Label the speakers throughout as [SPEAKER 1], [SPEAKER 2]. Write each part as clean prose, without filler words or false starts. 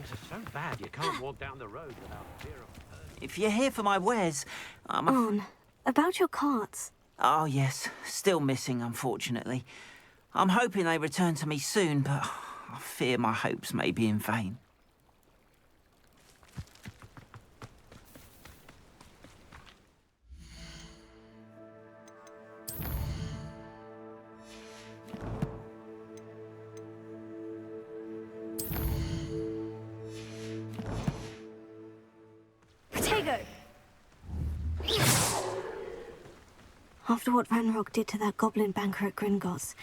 [SPEAKER 1] things are so bad you can't walk down the road without fear of...
[SPEAKER 2] If you're here for my wares,
[SPEAKER 3] On. About your carts.
[SPEAKER 2] Oh, yes. Still missing, unfortunately. I'm hoping they return to me soon, but I fear my hopes may be in vain.
[SPEAKER 3] After what Ranrock did to that goblin banker at Gringotts,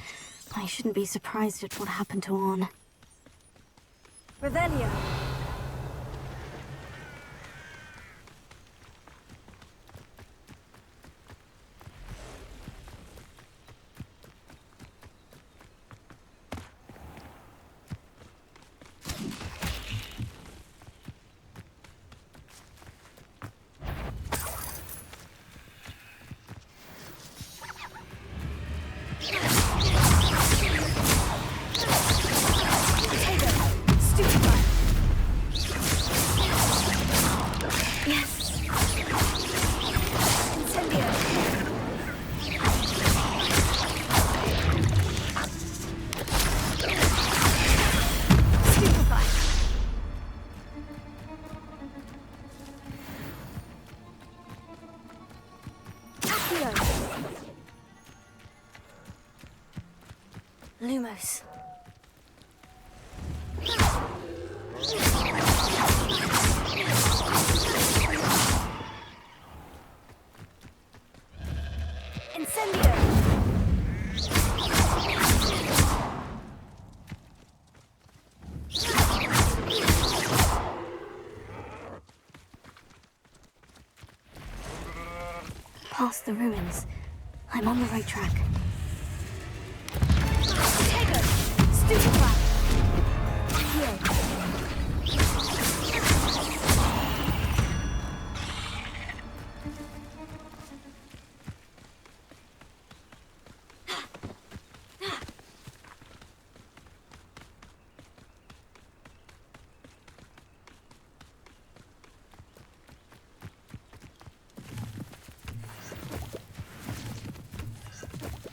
[SPEAKER 3] I shouldn't be surprised at what happened to Orn.
[SPEAKER 4] Revelio.
[SPEAKER 3] Lumos.
[SPEAKER 4] Incendio.
[SPEAKER 3] Past the ruins. I'm on the right track.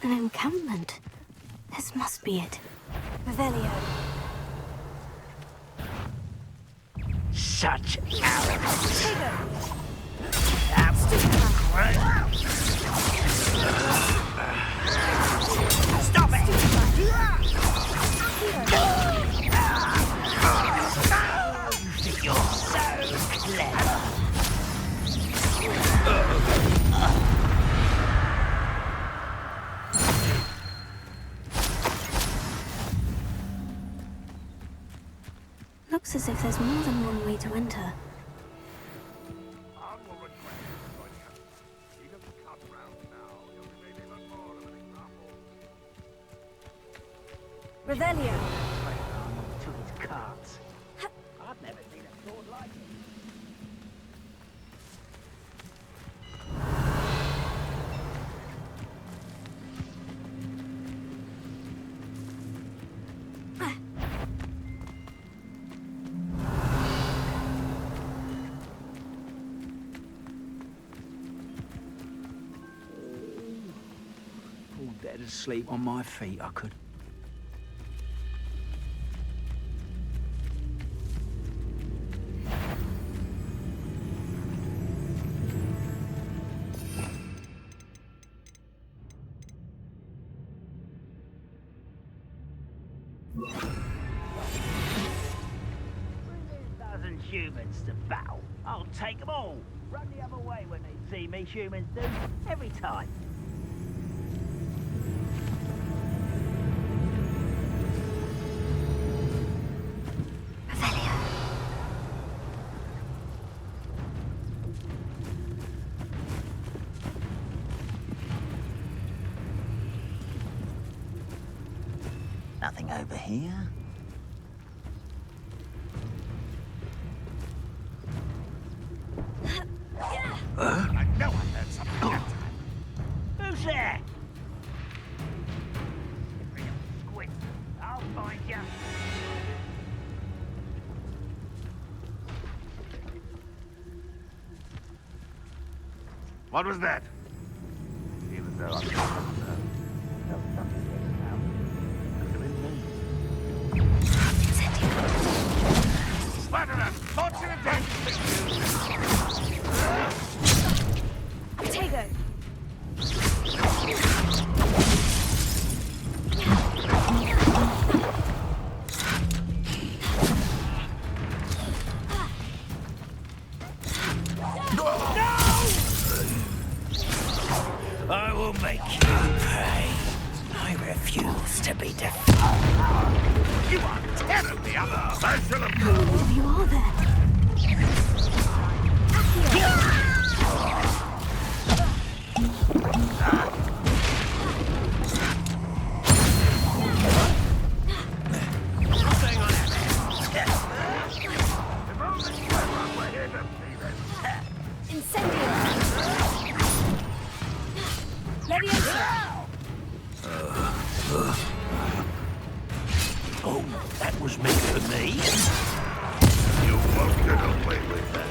[SPEAKER 3] An encampment. This must be it.
[SPEAKER 4] Revelio.
[SPEAKER 2] Such arrogance. Stop it! You think you're so clever.
[SPEAKER 3] Looks as if there's more than one way to enter.
[SPEAKER 4] Revelio.
[SPEAKER 2] To his carts. I've never seen a sword like it. All dead asleep on my feet, I could. Humans to battle. I'll take them all. Run the other way when they see me, humans do. Every time.
[SPEAKER 3] Revelio.
[SPEAKER 2] Nothing over here.
[SPEAKER 1] I know I heard something that time.
[SPEAKER 2] Who's there?
[SPEAKER 1] Real squid. I'll find you.
[SPEAKER 5] What was that? Even though I'm not concerned, felt something getting out. Could have been me. Slatterer! Torch in attack!
[SPEAKER 4] Tego.
[SPEAKER 6] I will make you pay. I refuse to be defeated.
[SPEAKER 5] You are terribly unprofessional!
[SPEAKER 3] Who you are there?
[SPEAKER 4] Incendio. Leviosa.
[SPEAKER 6] Oh, that was meant for me.
[SPEAKER 5] You won't get away with that.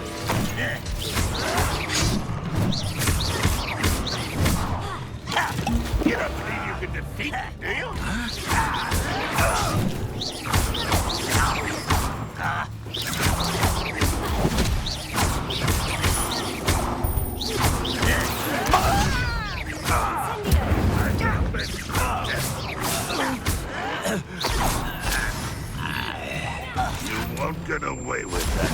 [SPEAKER 5] You don't believe you can defeat me, do you? You won't get away with that.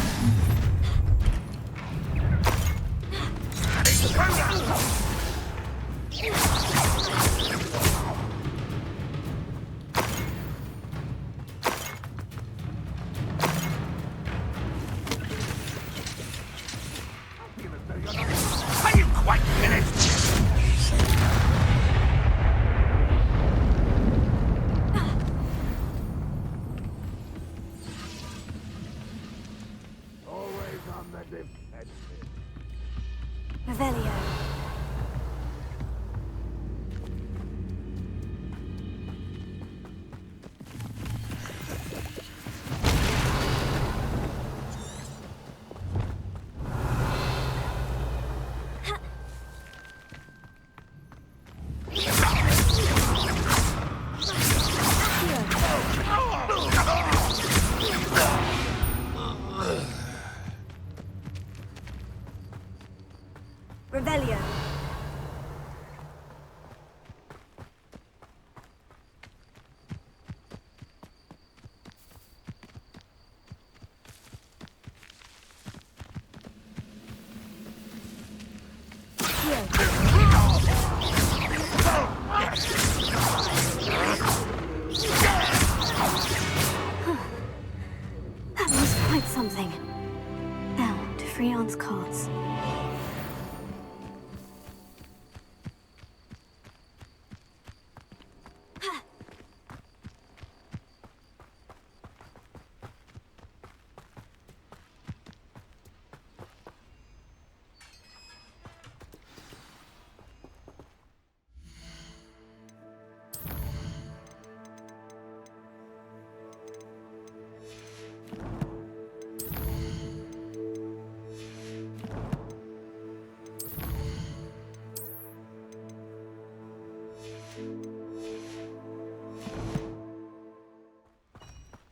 [SPEAKER 5] Are you quite finished? Always on the defensive.
[SPEAKER 4] Revelio. Revelio.
[SPEAKER 3] That was quite something. Now, to Freon's cards.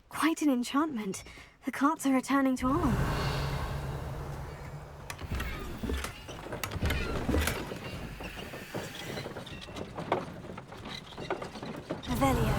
[SPEAKER 3] Quite an enchantment. The carts are returning to Arm.
[SPEAKER 4] Revelio.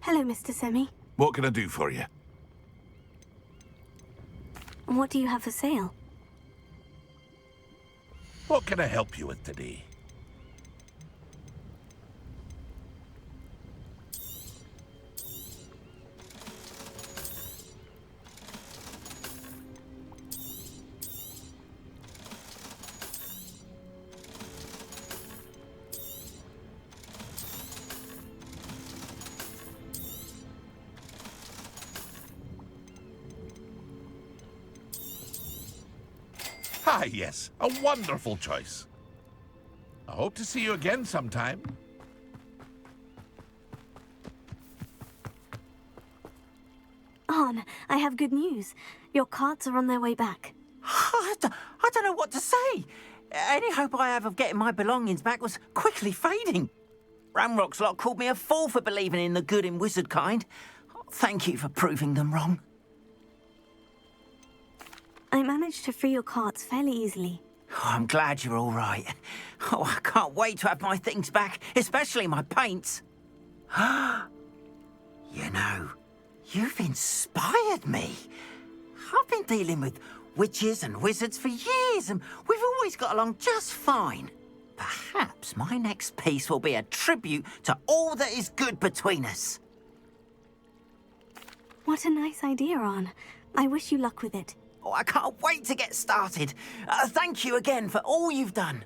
[SPEAKER 3] Hello, Mr. Semi.
[SPEAKER 7] What can I do for you?
[SPEAKER 3] What do you have for sale?
[SPEAKER 7] What can I help you with today? Ah, yes, a wonderful choice. I hope to see you again sometime.
[SPEAKER 3] Arn, I have good news. Your carts are on their way back.
[SPEAKER 2] I don't know what to say. Any hope I have of getting my belongings back was quickly fading. Ramrock's lot called me a fool for believing in the good in wizard kind. Thank you for proving them wrong.
[SPEAKER 3] I managed to free your carts fairly easily.
[SPEAKER 2] Oh, I'm glad you're all right. Oh, I can't wait to have my things back, especially my paints. You know, you've inspired me. I've been dealing with witches and wizards for years, and we've always got along just fine. Perhaps my next piece will be a tribute to all that is good between us.
[SPEAKER 3] What a nice idea, Arn. I wish you luck with it.
[SPEAKER 2] Oh, I can't wait to get started. Thank you again for all you've done.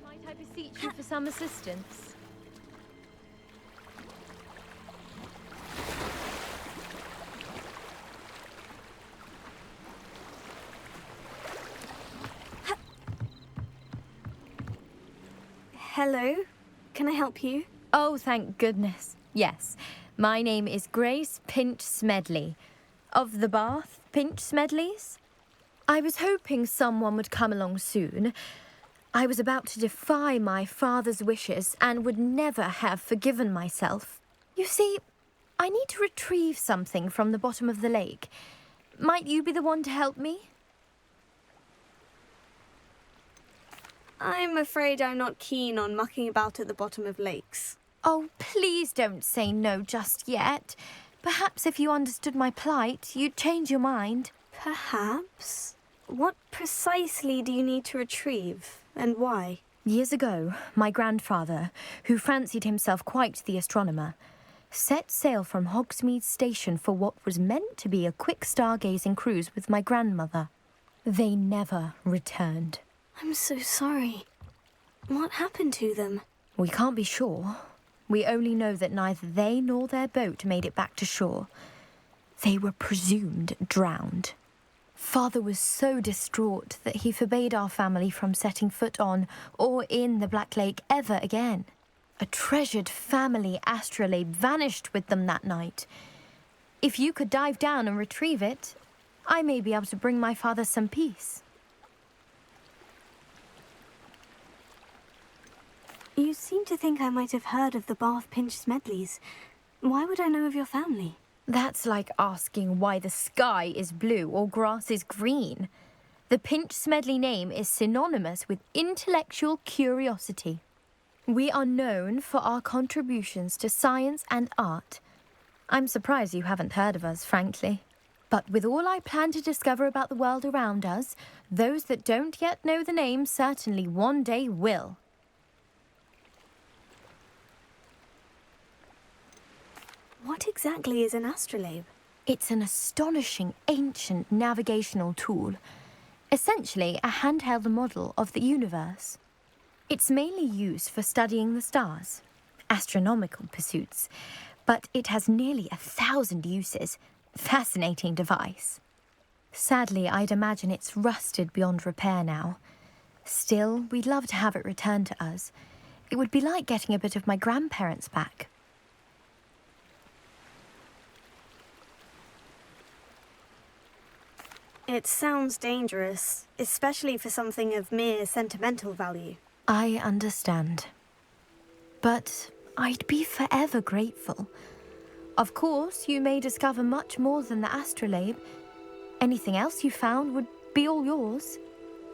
[SPEAKER 8] Might I beseech you for some assistance?
[SPEAKER 3] Hello? Can I help you?
[SPEAKER 8] Oh, thank goodness. Yes. My name is Grace Pinch Smedley. Of the Bath Pinch Smedleys? I was hoping someone would come along soon. I was about to defy my father's wishes and would never have forgiven myself. You see, I need to retrieve something from the bottom of the lake. Might you be the one to help me?
[SPEAKER 3] I'm afraid I'm not keen on mucking about at the bottom of lakes.
[SPEAKER 8] Oh, please don't say no just yet. Perhaps if you understood my plight, you'd change your mind.
[SPEAKER 3] Perhaps? What precisely do you need to retrieve, and why?
[SPEAKER 8] Years ago, my grandfather, who fancied himself quite the astronomer, set sail from Hogsmeade Station for what was meant to be a quick stargazing cruise with my grandmother. They never returned.
[SPEAKER 3] I'm so sorry. What happened to them?
[SPEAKER 8] We can't be sure. We only know that neither they nor their boat made it back to shore. They were presumed drowned. Father was so distraught that he forbade our family from setting foot on or in the Black Lake ever again. A treasured family astrolabe vanished with them that night. If you could dive down and retrieve it, I may be able to bring my father some peace.
[SPEAKER 3] You seem to think I might have heard of the Bath Pinch Smedleys. Why would I know of your family?
[SPEAKER 8] That's like asking why the sky is blue or grass is green. The Pinch Smedley name is synonymous with intellectual curiosity. We are known for our contributions to science and art. I'm surprised you haven't heard of us, frankly. But with all I plan to discover about the world around us, those that don't yet know the name certainly one day will.
[SPEAKER 3] What exactly is an astrolabe?
[SPEAKER 8] It's an astonishing ancient navigational tool. Essentially, a handheld model of the universe. It's mainly used for studying the stars, astronomical pursuits, but it has nearly 1,000 uses. Fascinating device. Sadly, I'd imagine it's rusted beyond repair now. Still, we'd love to have it returned to us. It would be like getting a bit of my grandparents back.
[SPEAKER 3] It sounds dangerous, especially for something of mere sentimental value.
[SPEAKER 8] I understand. But I'd be forever grateful. Of course, you may discover much more than the astrolabe. Anything else you found would be all yours.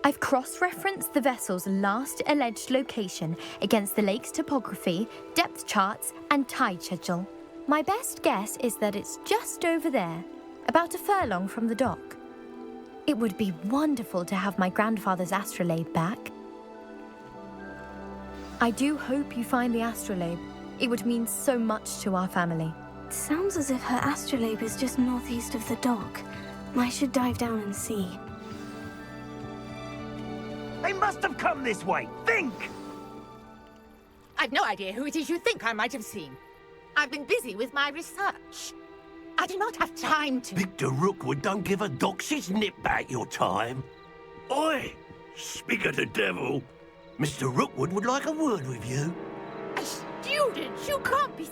[SPEAKER 8] I've cross-referenced the vessel's last alleged location against the lake's topography, depth charts, and tide schedule. My best guess is that it's just over there, about a furlong from the dock. It would be wonderful to have my grandfather's astrolabe back. I do hope you find the astrolabe. It would mean so much to our family.
[SPEAKER 3] It sounds as if her astrolabe is just northeast of the dock. I should dive down and see.
[SPEAKER 6] They must have come this way. Think!
[SPEAKER 9] I've no idea who it is you think I might have seen. I've been busy with my research. I do not have time to...
[SPEAKER 6] Victor Rookwood don't give a doxy's nip back your time. Oi! Speak of the devil. Mr. Rookwood would like a word with you.
[SPEAKER 9] A student? You can't be...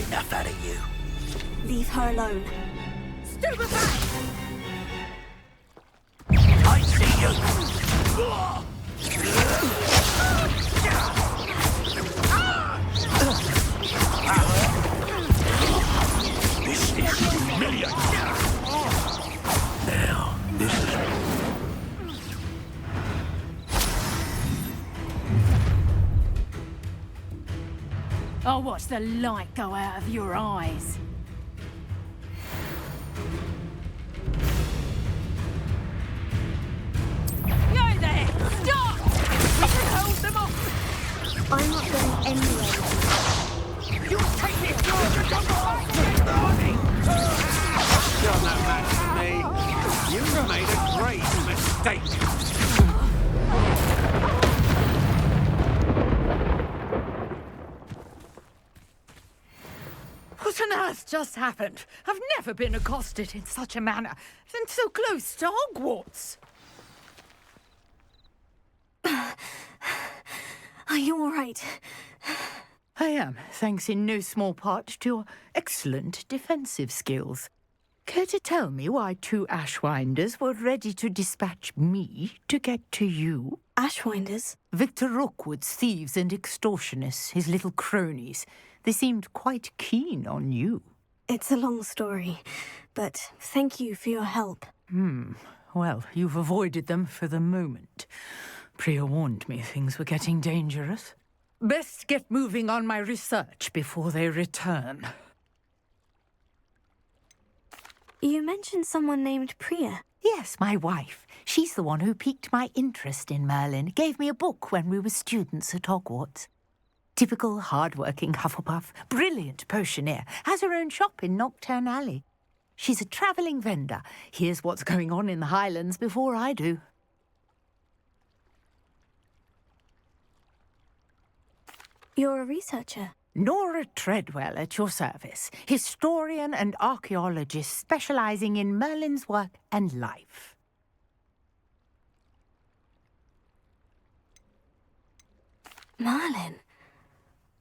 [SPEAKER 6] Enough out of you.
[SPEAKER 3] Leave her alone.
[SPEAKER 9] Stupefy!
[SPEAKER 6] I see you. This is humiliating. Now, this is...
[SPEAKER 4] I'll watch the light go out of your eyes. Yo there! Stop! We can hold them off!
[SPEAKER 3] I'm not going anywhere.
[SPEAKER 6] You take this charge and come on!
[SPEAKER 1] You're no match for me. You've made a great mistake.
[SPEAKER 9] What on earth just happened? I've never been accosted in such a manner, and so close to Hogwarts.
[SPEAKER 3] Are you all right?
[SPEAKER 10] I am, thanks in no small part to your excellent defensive skills. Care to tell me why 2 Ashwinders were ready to dispatch me to get to you?
[SPEAKER 3] Ashwinders?
[SPEAKER 10] Victor Rookwood's thieves and extortionists, his little cronies. They seemed quite keen on you.
[SPEAKER 3] It's a long story, but thank you for your help.
[SPEAKER 10] Well, you've avoided them for the moment. Priya warned me things were getting dangerous. Best get moving on my research before they return.
[SPEAKER 3] You mentioned someone named Priya.
[SPEAKER 10] Yes, my wife. She's the one who piqued my interest in Merlin. Gave me a book when we were students at Hogwarts. Typical hard-working Hufflepuff, brilliant potioneer, has her own shop in Knockturn Alley. She's a travelling vendor. Hears what's going on in the Highlands before I do.
[SPEAKER 3] You're a researcher.
[SPEAKER 10] Nora Treadwell at your service, historian and archaeologist specialising in Merlin's work and life.
[SPEAKER 3] Merlin?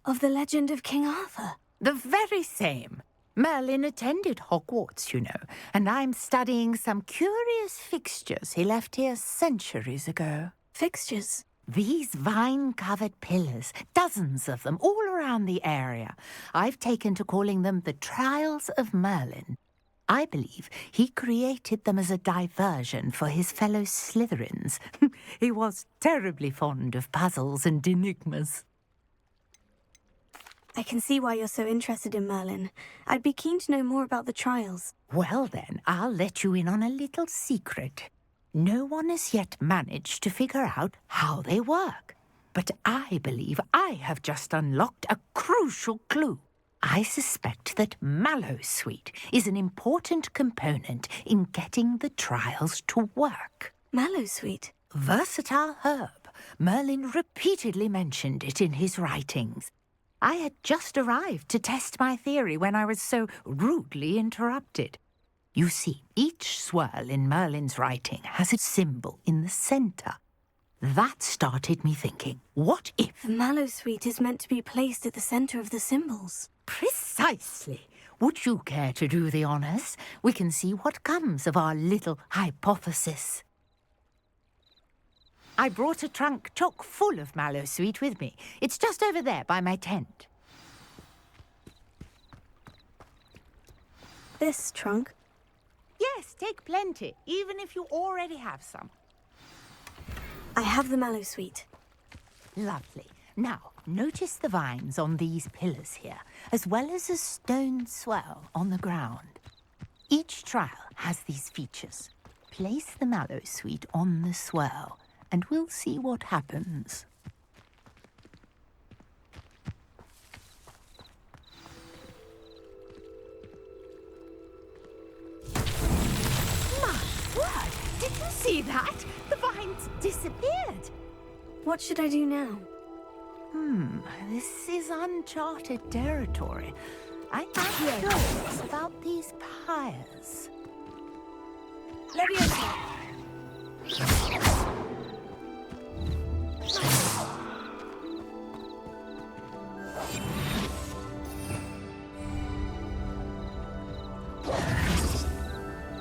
[SPEAKER 3] Of the legend of King Arthur?
[SPEAKER 10] The very same. Merlin attended Hogwarts, you know, and I'm studying some curious fixtures he left here centuries ago.
[SPEAKER 3] Fixtures?
[SPEAKER 10] These vine-covered pillars, dozens of them, all around the area. I've taken to calling them the Trials of Merlin. I believe he created them as a diversion for his fellow Slytherins. He was terribly fond of puzzles and enigmas.
[SPEAKER 3] I can see why you're so interested in Merlin. I'd be keen to know more about the trials.
[SPEAKER 10] Well then, I'll let you in on a little secret. No one has yet managed to figure out how they work. But I believe I have just unlocked a crucial clue. I suspect that Mallowsweet is an important component in getting the trials to work.
[SPEAKER 3] Mallowsweet?
[SPEAKER 10] Versatile herb, Merlin repeatedly mentioned it in his writings. I had just arrived to test my theory when I was so rudely interrupted. You see, each swirl in Merlin's writing has a symbol in the centre. That started me thinking, what if...
[SPEAKER 3] The mallowsweet is meant to be placed at the centre of the symbols.
[SPEAKER 10] Precisely. Would you care to do the honours? We can see what comes of our little hypothesis. I brought a trunk chock full of mallowsweet with me. It's just over there by my tent.
[SPEAKER 3] This trunk?
[SPEAKER 10] Yes, take plenty, even if you already have some.
[SPEAKER 3] I have the mallowsweet.
[SPEAKER 10] Lovely. Now, notice the vines on these pillars here, as well as a stone swell on the ground. Each trial has these features. Place the mallowsweet on the swell, and we'll see what happens. My word! Did you see that? The vines disappeared.
[SPEAKER 3] What should I do now?
[SPEAKER 10] This is uncharted territory. I'm not curious about these pyres.
[SPEAKER 3] Leviosa!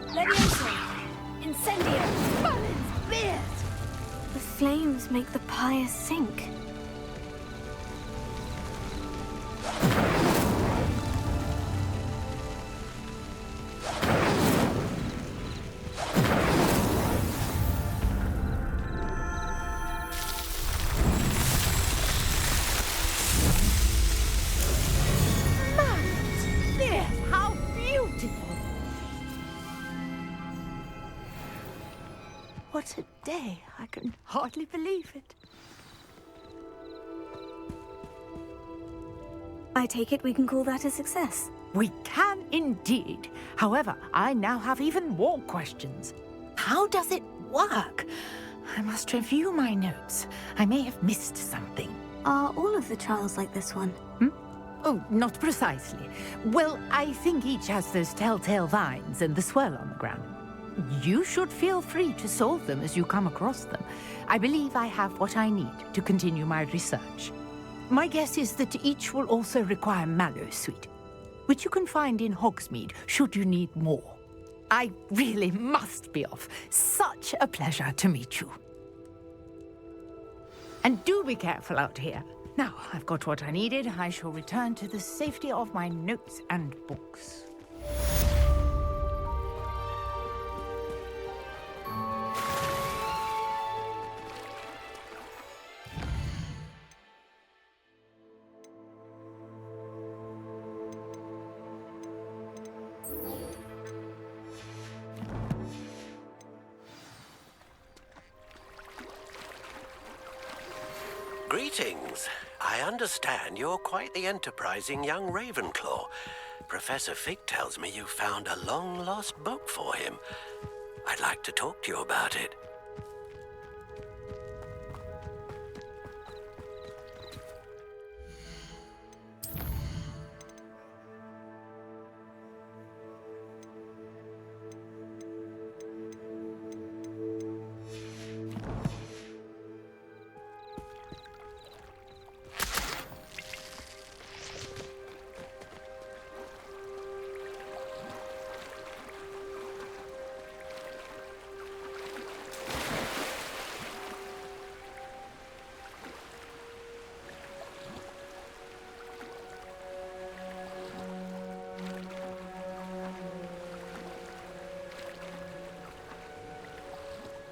[SPEAKER 3] Leviosa! Incendio!
[SPEAKER 10] Merlin's beard!
[SPEAKER 3] The flames make the pyre sink.
[SPEAKER 10] How beautiful! What a day! I can hardly believe it.
[SPEAKER 3] I take it we can call that a success.
[SPEAKER 10] We can indeed. However, I now have even more questions. How does it work? I must review my notes. I may have missed something.
[SPEAKER 3] Are all of the trials like this one?
[SPEAKER 10] Oh, not precisely. Well, I think each has those telltale vines and the swirl on the ground. You should feel free to solve them as you come across them. I believe I have what I need to continue my research. My guess is that each will also require mallowsweet, which you can find in Hogsmeade should you need more. I really must be off. Such a pleasure to meet you. And do be careful out here. Now, I've got what I needed. I shall return to the safety of my notes and books.
[SPEAKER 6] Greetings. I understand you're quite the enterprising young Ravenclaw. Professor Fig tells me you found a long-lost book for him. I'd like to talk to you about it.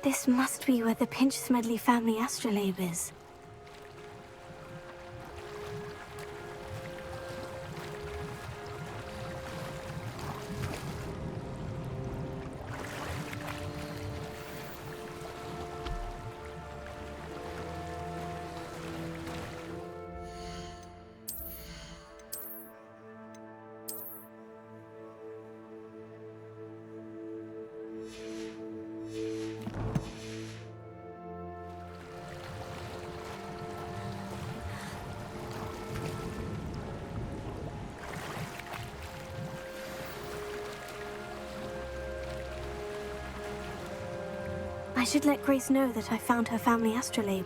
[SPEAKER 3] This must be where the Pinch-Smedley family astrolabe is. should let Grace know that I found her family astrolabe.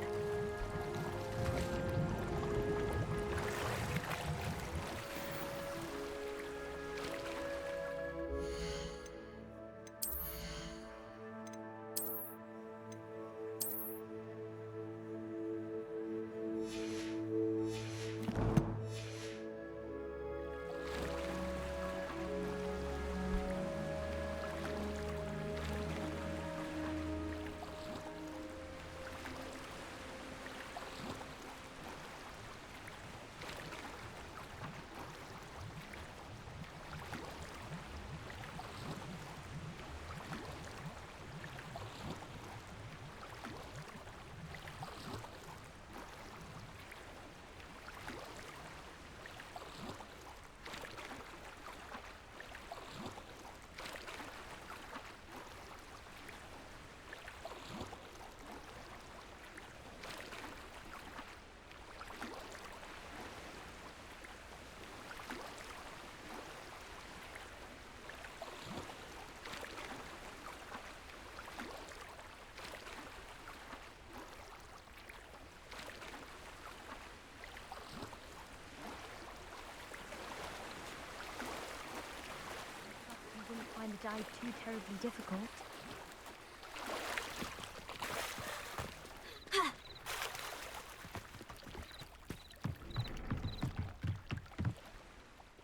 [SPEAKER 8] Find the dive too terribly difficult.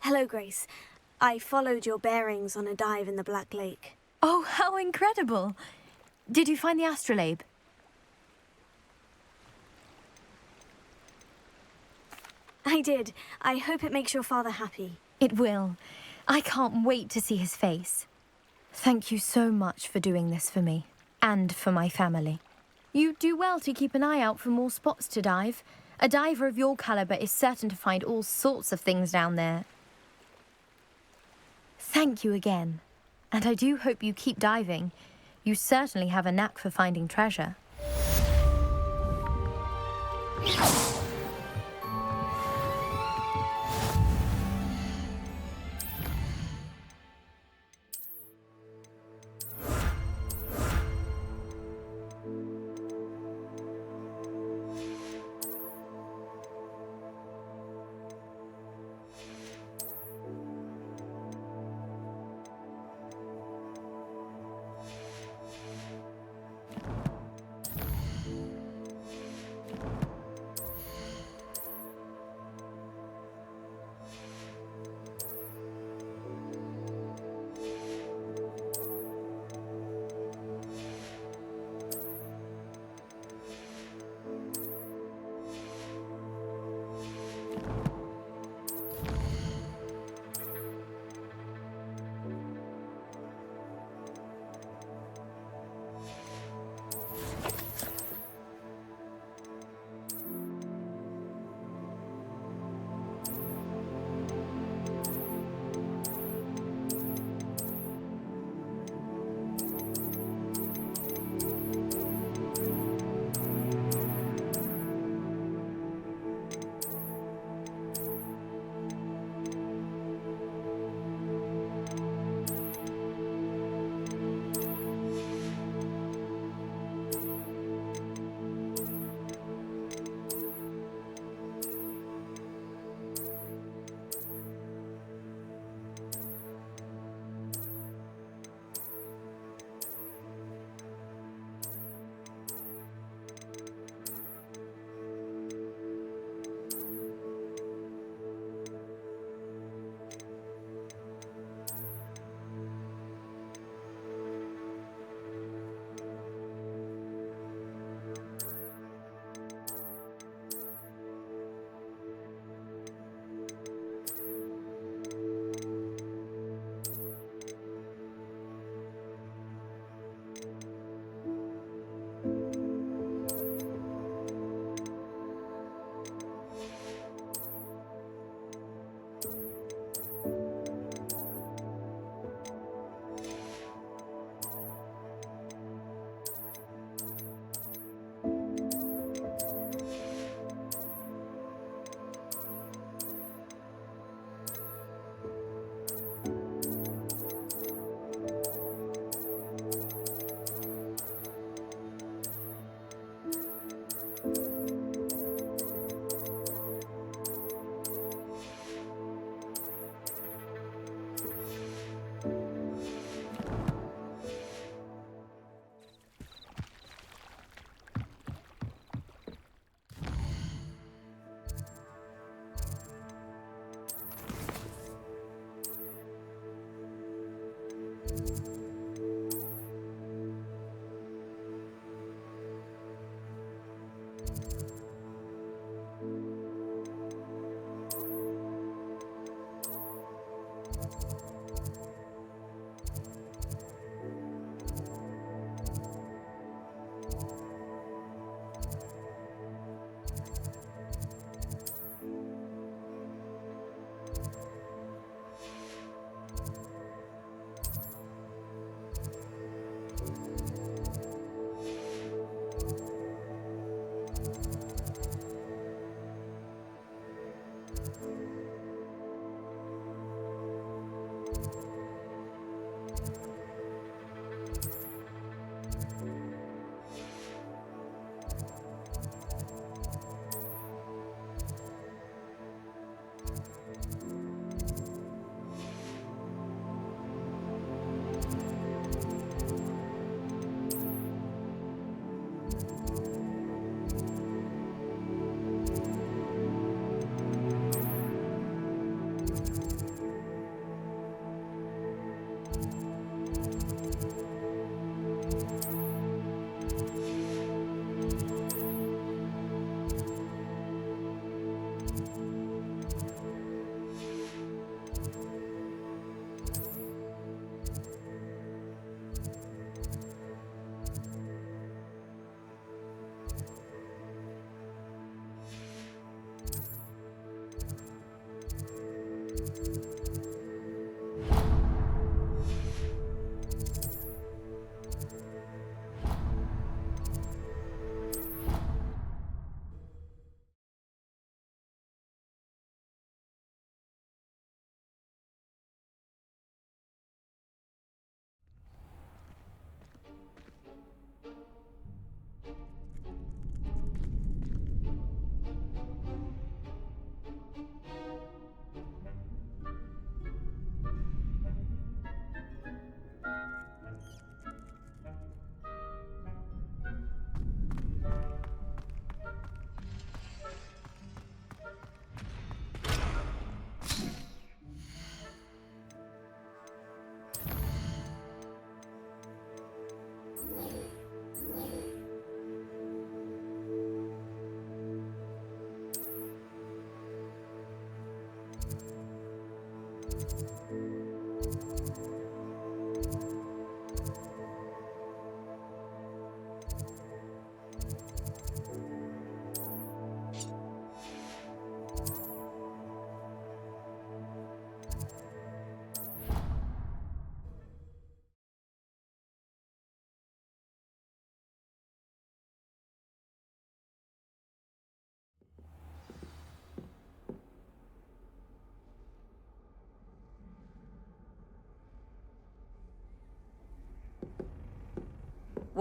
[SPEAKER 3] Hello, Grace. I followed your bearings on a dive in the Black Lake.
[SPEAKER 8] Oh, how incredible! Did you find the astrolabe?
[SPEAKER 3] I did. I hope it makes your father happy.
[SPEAKER 8] It will. I can't wait to see his face. Thank you so much for doing this for me, and for my family. You do well to keep an eye out for more spots to dive. A diver of your caliber is certain to find all sorts of things down there. Thank you again, and I do hope you keep diving. You certainly have a knack for finding treasure.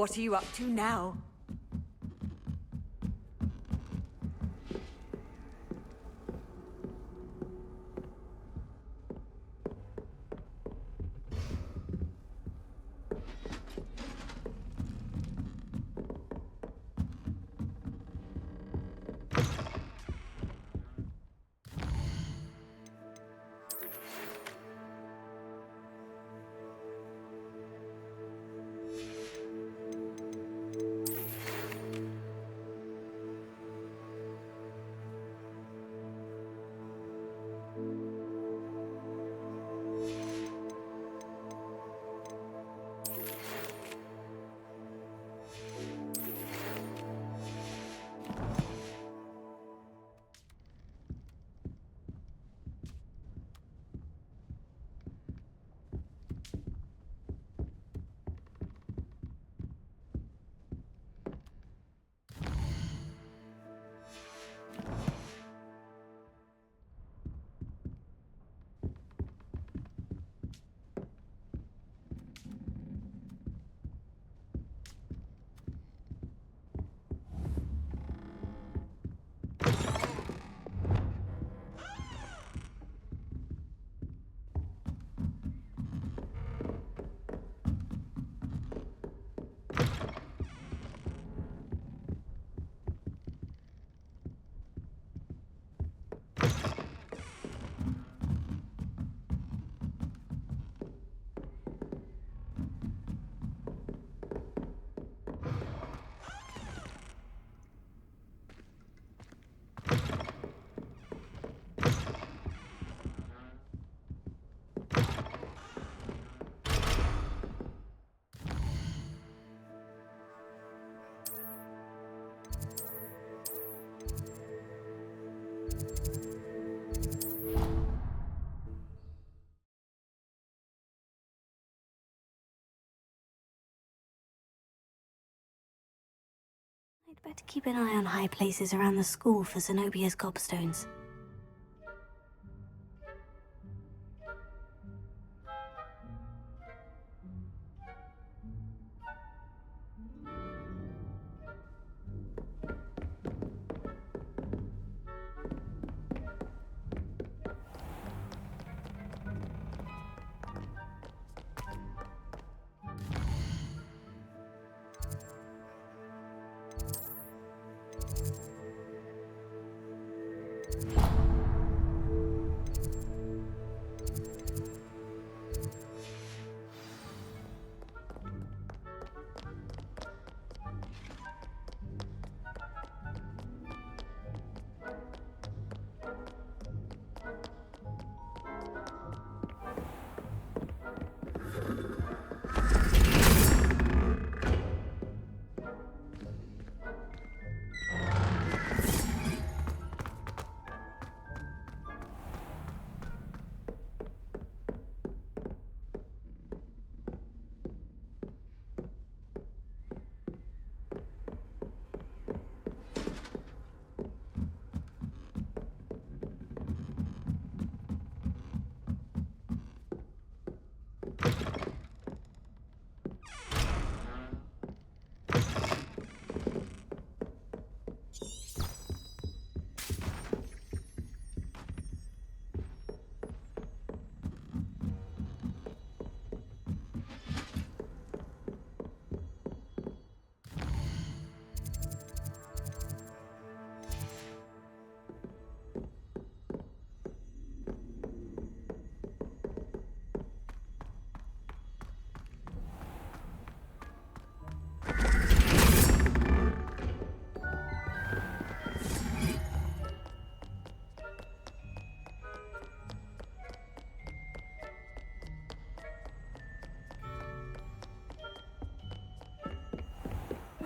[SPEAKER 4] What are you up to now?
[SPEAKER 3] I'd better keep an eye on high places around the school for Zenobia's gobstones.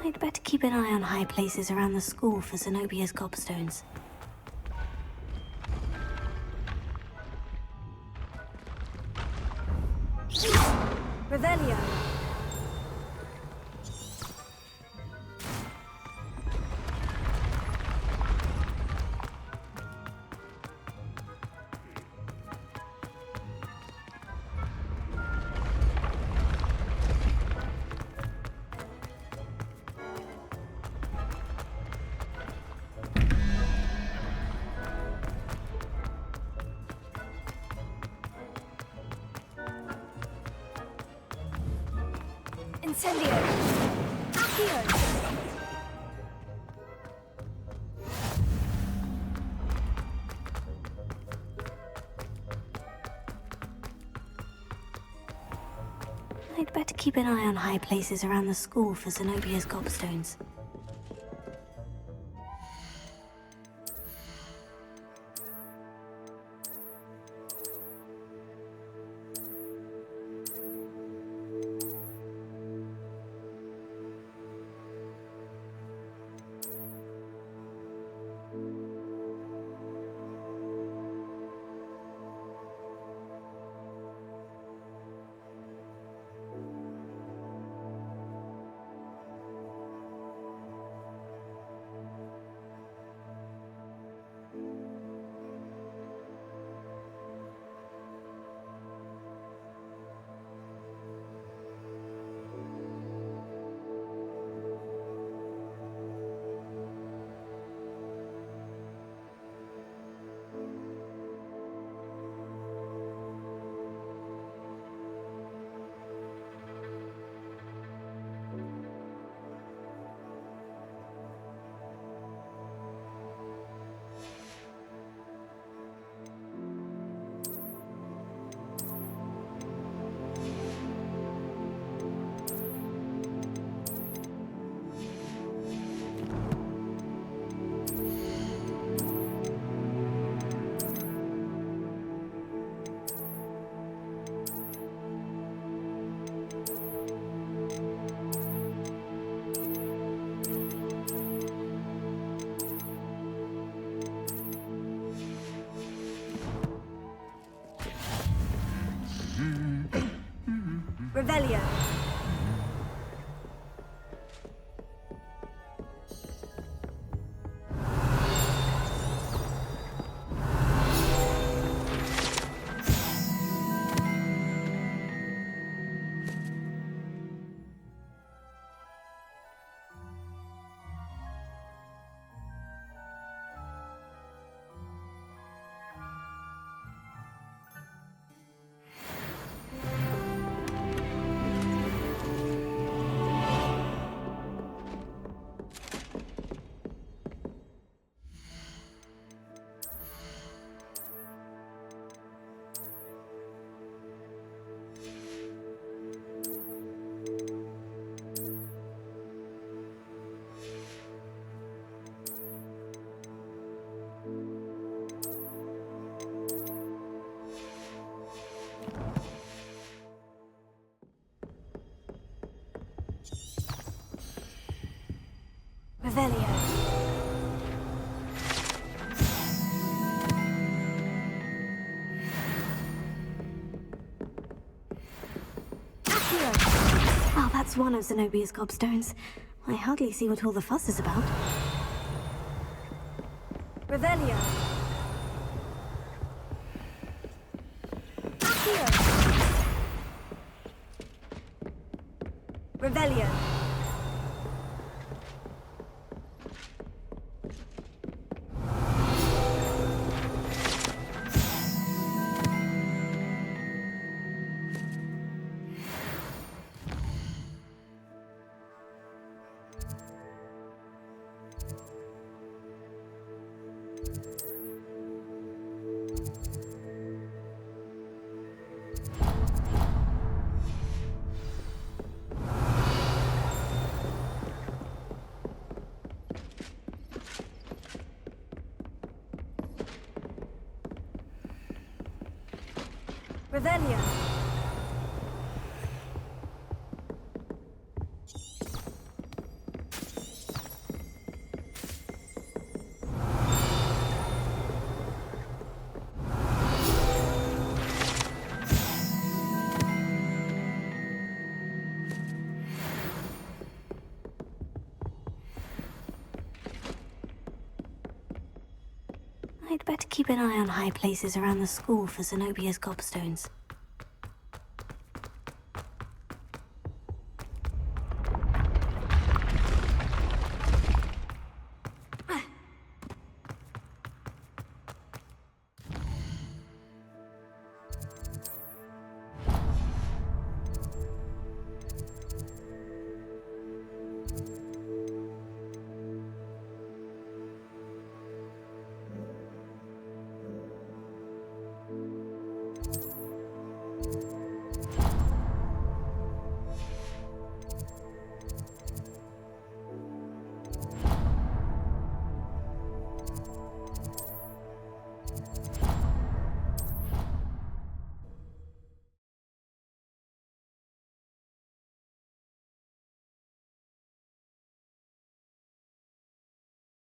[SPEAKER 3] I'd better keep an eye on high places around the school for Zenobia's gobstones. Revelio! Incendio! Accio! I'd better keep an eye on high places around the school for Zenobia's gobstones. Revelio. Revelio. Accio! Well, that's one of Zenobia's gobstones. I hardly see what all the fuss is about. Revelio. Accio! Revelio. Revelio. I'd better keep an eye on high places around the school for Zenobia's gobstones.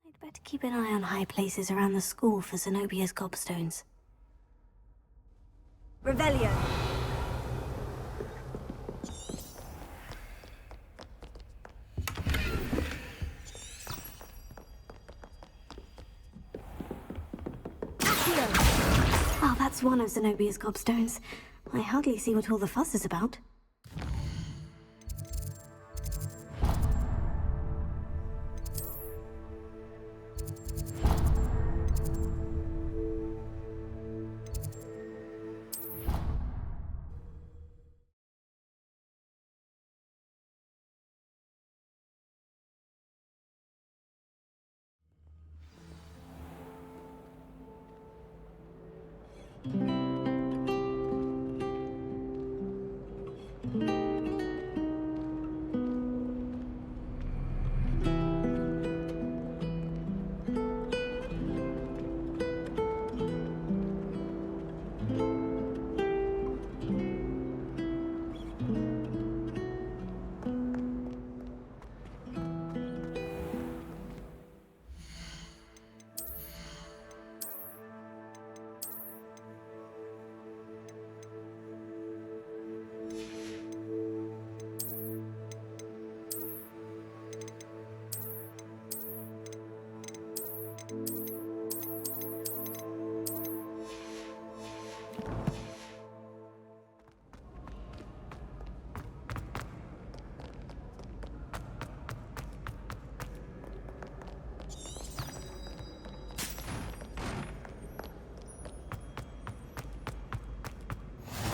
[SPEAKER 3] I'd better keep an eye on high places around the school for Zenobia's gobstones. Revelio. Oh, that's one of Zenobia's gobstones. I hardly see what all the fuss is about.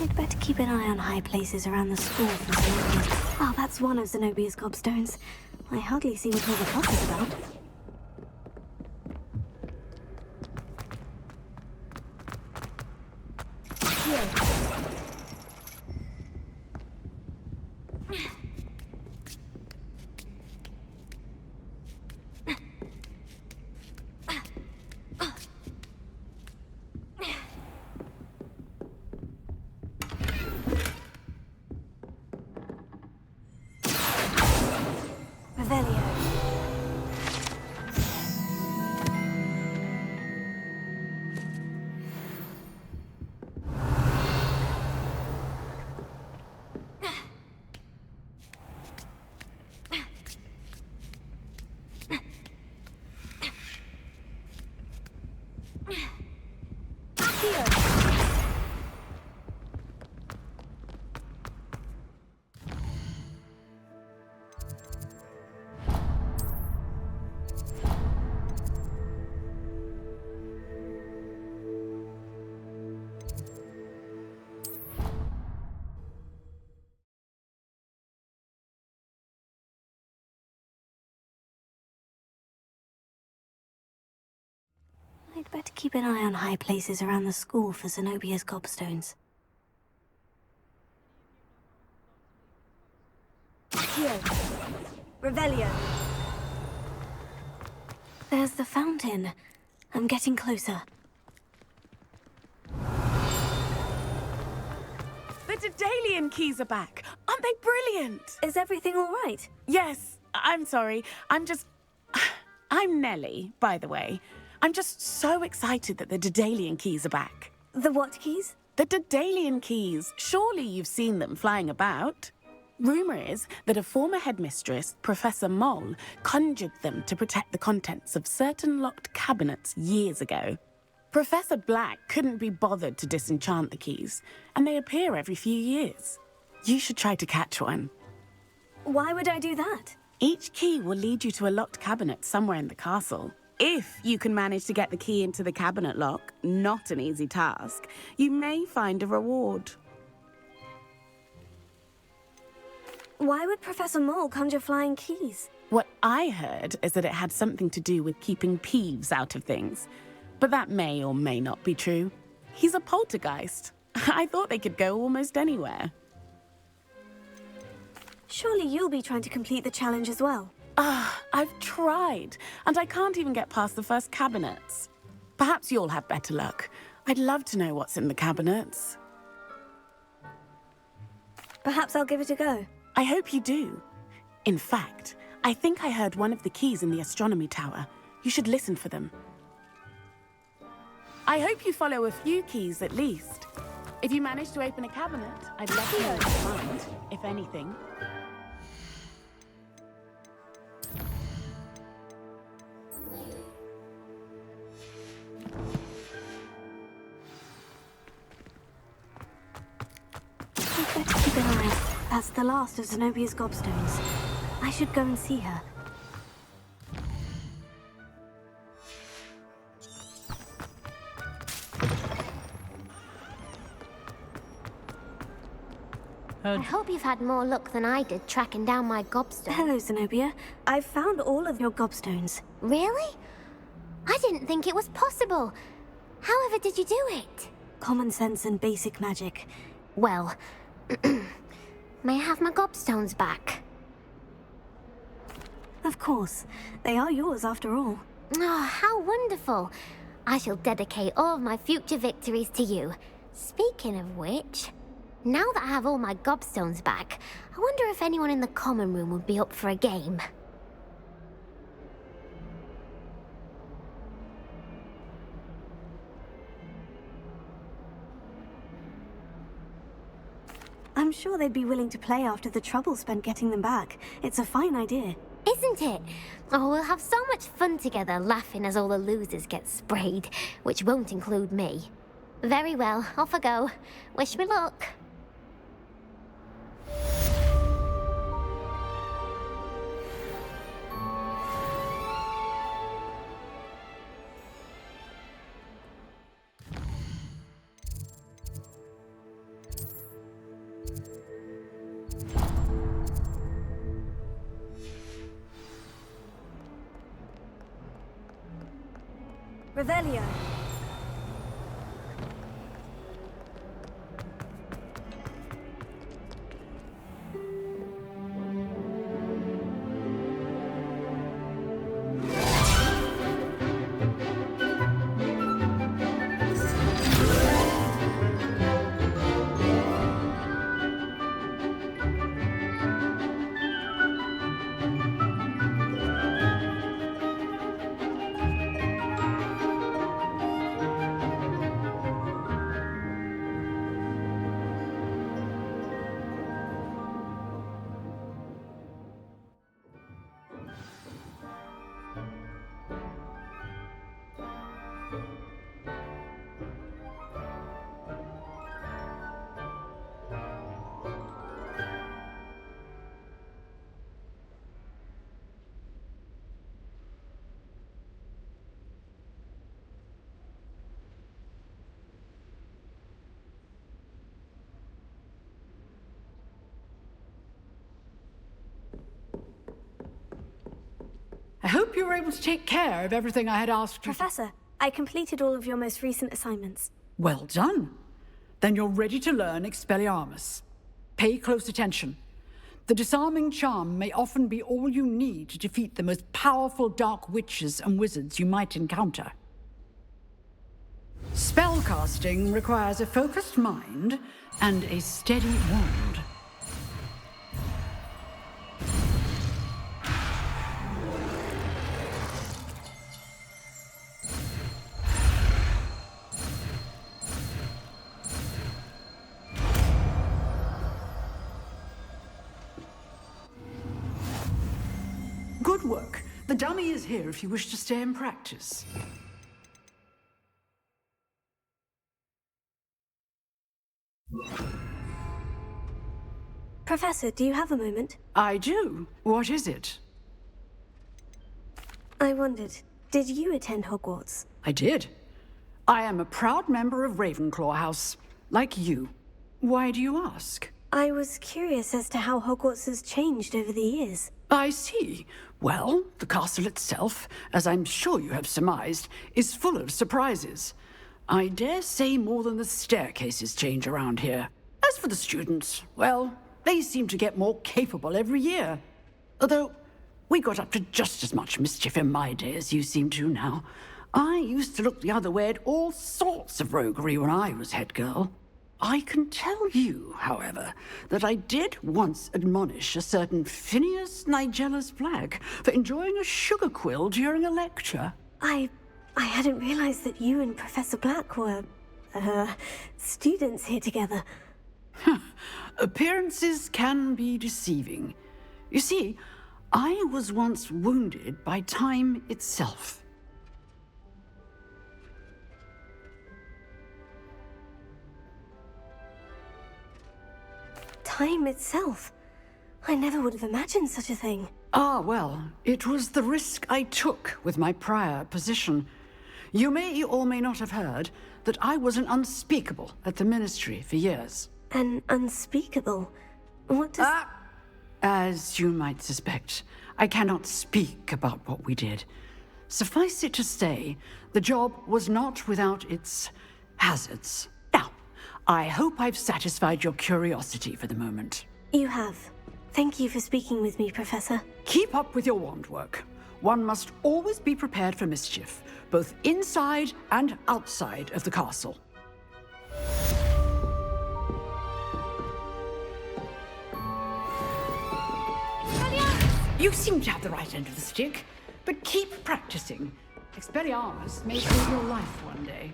[SPEAKER 3] I'd better keep an eye on high places around the school for Zenobia. Oh, that's one of Zenobia's gobstones. I hardly see what all the fuss is about. I'd better keep an eye on high places around the school for Zenobia's gobstones. Here. Revelio. There's the fountain. I'm getting closer.
[SPEAKER 4] The Daedalian keys are back. Aren't they brilliant?
[SPEAKER 3] Is everything all right?
[SPEAKER 4] Yes. I'm sorry. I'm Nellie, by the way. I'm just so excited that the Daedalian keys are back.
[SPEAKER 3] The what keys?
[SPEAKER 4] The Daedalian keys. Surely you've seen them flying about. Rumour is that a former headmistress, Professor Moll, conjured them to protect the contents of certain locked cabinets years ago. Professor Black couldn't be bothered to disenchant the keys, and they appear every few years. You should try to catch one.
[SPEAKER 3] Why would I do that?
[SPEAKER 4] Each key will lead you to a locked cabinet somewhere in the castle. If you can manage to get the key into the cabinet lock, not an easy task, you may find a reward.
[SPEAKER 3] Why would Professor Mole conjure flying keys?
[SPEAKER 4] What I heard is that it had something to do with keeping Peeves out of things. But that may or may not be true. He's a poltergeist. I thought they could go almost anywhere.
[SPEAKER 3] Surely you'll be trying to complete the challenge as well.
[SPEAKER 4] I've tried, and I can't even get past the first cabinets. Perhaps you'll have better luck. I'd love to know what's in the cabinets.
[SPEAKER 3] Perhaps I'll give it a go.
[SPEAKER 4] I hope you do. In fact, I think I heard one of the keys in the astronomy tower. You should listen for them. I hope you follow a few keys at least. If you manage to open a cabinet, I'd love to know what you find, if anything.
[SPEAKER 3] I'd better keep an eye. That's the last of Zenobia's gobstones. I should go and see her.
[SPEAKER 11] I hope you've had more luck than I did tracking down my gobstone.
[SPEAKER 3] Hello, Zenobia. I've found all of your gobstones.
[SPEAKER 11] Really? I didn't think it was possible. However did you do it?
[SPEAKER 3] Common sense and basic magic.
[SPEAKER 11] Well, may I have my gobstones back?
[SPEAKER 3] Of course. They are yours after all.
[SPEAKER 11] Oh, how wonderful. I shall dedicate all of my future victories to you. Speaking of which, now that I have all my gobstones back, I wonder if anyone in the common room would be up for a game.
[SPEAKER 3] I'm sure they'd be willing to play after the trouble spent getting them back. It's a fine idea.
[SPEAKER 11] Isn't it? Oh, we'll have so much fun together, laughing as all the losers get sprayed, which won't include me. Very well, off I go. Wish me luck.
[SPEAKER 3] Revelio.
[SPEAKER 12] I hope you were able to take care of everything I had asked you.
[SPEAKER 3] Professor, I completed all of your most recent assignments.
[SPEAKER 12] Well done. Then you're ready to learn Expelliarmus. Pay close attention. The disarming charm may often be all you need to defeat the most powerful dark witches and wizards you might encounter. Spellcasting requires a focused mind and a steady wand. Good work. The dummy is here if you wish to stay and practice.
[SPEAKER 3] Professor, do you have a moment?
[SPEAKER 12] I do. What is it?
[SPEAKER 3] I wondered, did you attend Hogwarts?
[SPEAKER 12] I did. I am a proud member of Ravenclaw House, like you. Why do you ask?
[SPEAKER 3] I was curious as to how Hogwarts has changed over the years.
[SPEAKER 12] I see. Well, the castle itself, as I'm sure you have surmised, is full of surprises. I dare say more than the staircases change around here. As for the students, well, they seem to get more capable every year. Although, we got up to just as much mischief in my day as you seem to now. I used to look the other way at all sorts of roguery when I was head girl. I can tell you, however, that I did once admonish a certain Phineas Nigellus Black for enjoying a sugar quill during a lecture.
[SPEAKER 3] I hadn't realized that you and Professor Black were, students here together.
[SPEAKER 12] Appearances can be deceiving. You see, I was once wounded by time itself.
[SPEAKER 3] Time itself? I never would have imagined such a thing.
[SPEAKER 12] Ah, well, it was the risk I took with my prior position. You may or may not have heard that I was an unspeakable at the Ministry for years.
[SPEAKER 3] An unspeakable? What does...
[SPEAKER 12] As you might suspect, I cannot speak about what we did. Suffice it to say, the job was not without its hazards. Now, I hope I've satisfied your curiosity for the moment.
[SPEAKER 3] You have. Thank you for speaking with me, Professor.
[SPEAKER 12] Keep up with your wand work. One must always be prepared for mischief, both inside and outside of the castle. You seem to have the right end of the stick, but keep practicing. Expelliarmus may save your life one day.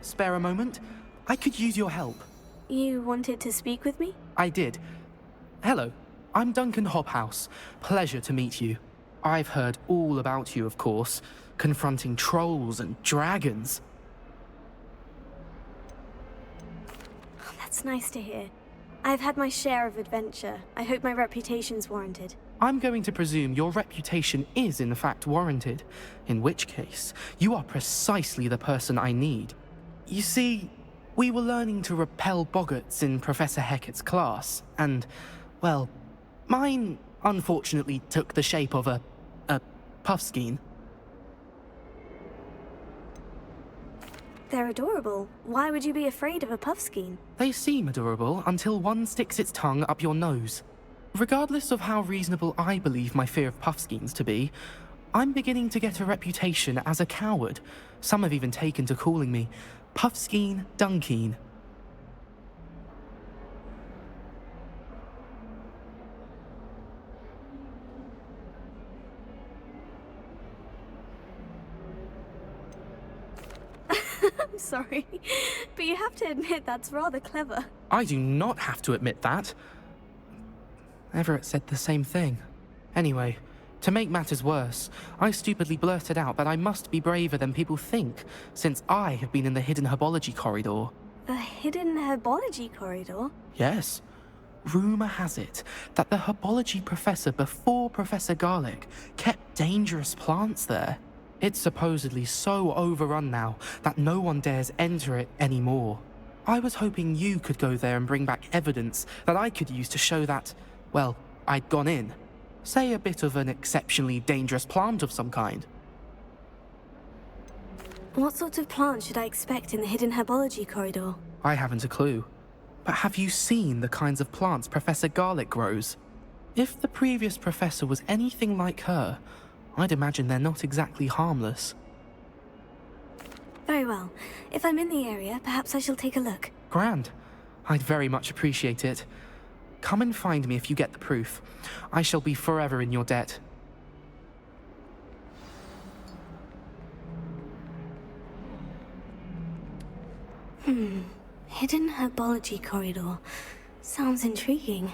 [SPEAKER 13] Spare a moment? I could use your help.
[SPEAKER 3] You wanted to speak with me?
[SPEAKER 13] I did. Hello, I'm Duncan Hobhouse. Pleasure to meet you. I've heard all about you, of course, confronting trolls and dragons.
[SPEAKER 3] Oh, that's nice to hear. I've had my share of adventure. I hope my reputation's warranted.
[SPEAKER 13] I'm going to presume your reputation is in fact warranted, in which case, you are precisely the person I need. You see, we were learning to repel boggarts in Professor Hecat's class, and, well, mine unfortunately took the shape of a puffskein.
[SPEAKER 3] They're adorable. Why would you be afraid of a puffskein?
[SPEAKER 13] They seem adorable until one sticks its tongue up your nose. Regardless of how reasonable I believe my fear of puffskeins to be, I'm beginning to get a reputation as a coward. Some have even taken to calling me Puffskein Dunkeen.
[SPEAKER 3] I'm sorry, but you have to admit that's rather clever.
[SPEAKER 13] I do not have to admit that. Everett said the same thing. Anyway, to make matters worse, I stupidly blurted out that I must be braver than people think, since I have been in the hidden herbology corridor.
[SPEAKER 3] The hidden herbology corridor?
[SPEAKER 13] Yes. Rumour has it that the herbology professor before Professor Garlick kept dangerous plants there. It's supposedly so overrun now that no one dares enter it anymore. I was hoping you could go there and bring back evidence that I could use to show that, well, I'd gone in. Say a bit of an exceptionally dangerous plant of some kind.
[SPEAKER 3] What sort of plant should I expect in the hidden herbology corridor?
[SPEAKER 13] I haven't a clue. But have you seen the kinds of plants Professor Garlick grows? If the previous professor was anything like her, I'd imagine they're not exactly harmless.
[SPEAKER 3] Very well. If I'm in the area, perhaps I shall take a look.
[SPEAKER 13] Grand. I'd very much appreciate it. Come and find me if you get the proof. I shall be forever in your debt.
[SPEAKER 3] Hidden herbology corridor. Sounds intriguing.